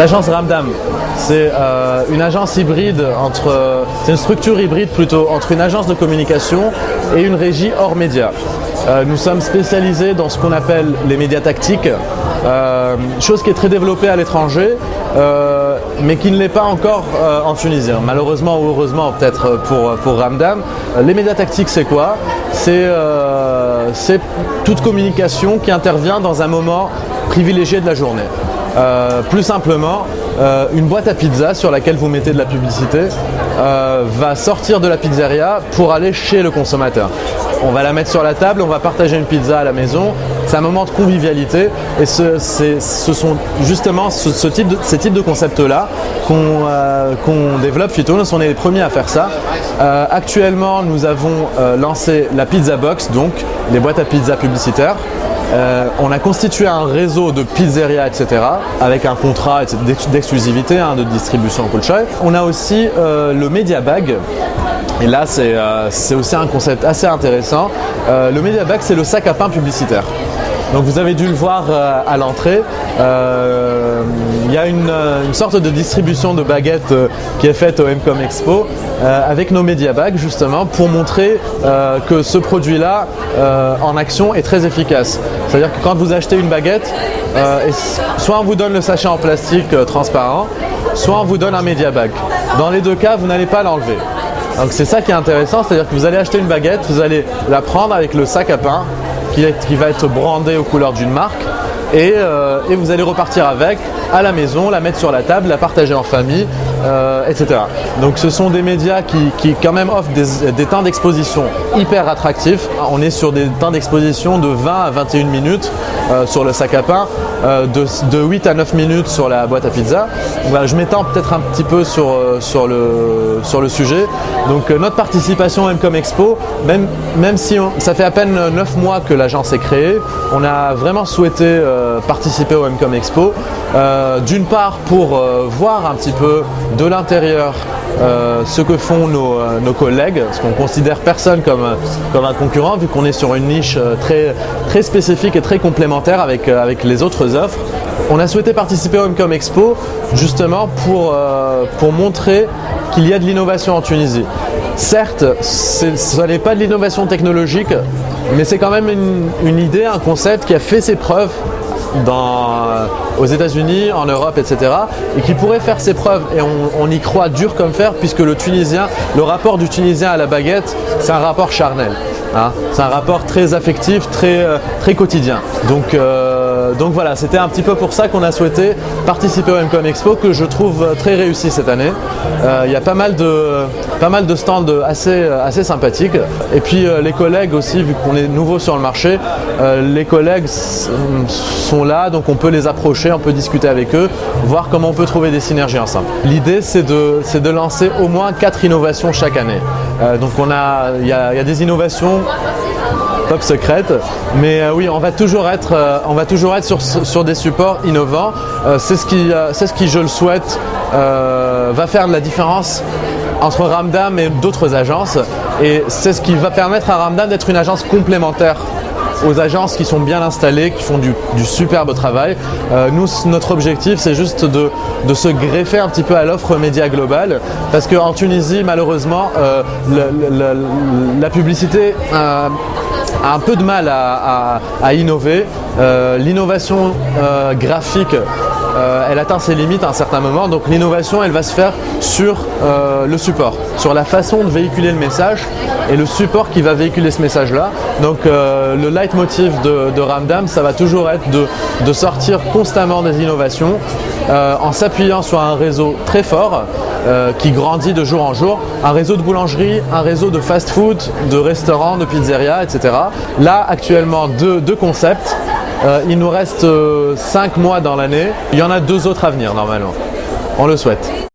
L'agence Ramdam, c'est une agence hybride c'est une structure hybride plutôt entre une agence de communication et une régie hors média. Nous sommes spécialisés dans ce qu'on appelle les médias tactiques, chose qui est très développée à l'étranger, mais qui ne l'est pas encore en Tunisie. Malheureusement ou heureusement peut-être pour Ramdam. Les médias tactiques, c'est quoi? C'est toute communication qui intervient dans un moment privilégié de la journée. Plus simplement, une boîte à pizza sur laquelle vous mettez de la publicité va sortir de la pizzeria pour aller chez le consommateur. On va la mettre sur la table, on va partager une pizza à la maison. C'est un moment de convivialité et ce sont justement ces types de concepts-là qu'on développe. Fitounes, on est les premiers à faire ça. Actuellement, nous avons lancé la Pizza Box, donc les boîtes à pizza publicitaires. On a constitué un réseau de pizzerias, etc. avec un contrat d'exclusivité, de distribution en Kulchai. On a aussi le Media Bag. Et là, c'est aussi un concept assez intéressant. Le Media Bag, c'est le sac à pain publicitaire. Donc vous avez dû le voir à l'entrée. Il y a une sorte de distribution de baguettes qui est faite au MCOM Expo avec nos Media Bags justement pour montrer que ce produit-là en action est très efficace. C'est-à-dire que quand vous achetez une baguette, soit on vous donne le sachet en plastique transparent, soit on vous donne un Media Bag. Dans les deux cas, vous n'allez pas l'enlever. Donc c'est ça qui est intéressant, c'est-à-dire que vous allez acheter une baguette, vous allez la prendre avec le sac à pain qui va être brandé aux couleurs d'une marque et vous allez repartir avec à la maison, la mettre sur la table, la partager en famille, etc. Donc ce sont des médias qui quand même offrent des temps d'exposition hyper attractifs. On est sur des temps d'exposition de 20 à 21 minutes sur le sac à pain, de 8 à 9 minutes sur la boîte à pizza. Voilà, je m'étends peut-être un petit peu sur le sujet. Donc notre participation au MCOM Expo, même si ça fait à peine 9 mois que l'agence est créée, on a vraiment souhaité participer au MCOM Expo. D'une part pour voir un petit peu de l'intérieur ce que font nos collègues, parce qu'on considère personne comme un concurrent vu qu'on est sur une niche très spécifique et très complémentaire avec les autres offres. On a souhaité participer au MCOM Expo justement pour montrer qu'il y a de l'innovation en Tunisie. Certes, ce n'est pas de l'innovation technologique, mais c'est quand même une idée, un concept qui a fait ses preuves aux États-Unis, en Europe, etc. et qui pourrait faire ses preuves et on y croit dur comme fer puisque le rapport du Tunisien à la baguette, c'est un rapport charnel. C'est un rapport très affectif, très quotidien. Donc voilà, c'était un petit peu pour ça qu'on a souhaité participer au MCOM Expo que je trouve très réussi cette année. Il y a pas mal de stands assez sympathiques. Et puis les collègues aussi, vu qu'on est nouveau sur le marché, les collègues sont là, donc on peut les approcher, on peut discuter avec eux, voir comment on peut trouver des synergies ensemble. L'idée c'est de lancer au moins 4 innovations chaque année. Donc il y a des innovations top secrète, mais oui, on va toujours être sur des supports innovants. C'est ce qui, je le souhaite, va faire de la différence entre Ramdam et d'autres agences, et c'est ce qui va permettre à Ramdam d'être une agence complémentaire aux agences qui sont bien installées, qui font du superbe travail. Nous, notre objectif, c'est juste de se greffer un petit peu à l'offre média globale, parce qu'en Tunisie, malheureusement, la publicité a un peu de mal à innover. L'innovation graphique, elle atteint ses limites à un certain moment, donc l'innovation, elle va se faire sur le support, sur la façon de véhiculer le message et le support qui va véhiculer ce message-là. Donc le leitmotiv de Ramdam, ça va toujours être de sortir constamment des innovations en s'appuyant sur un réseau très fort qui grandit de jour en jour, un réseau de boulangeries, un réseau de fast-food, de restaurants, de pizzerias, etc. Là, actuellement, deux concepts. Il nous reste 5 mois dans l'année. Il y en a 2 autres à venir normalement. On le souhaite.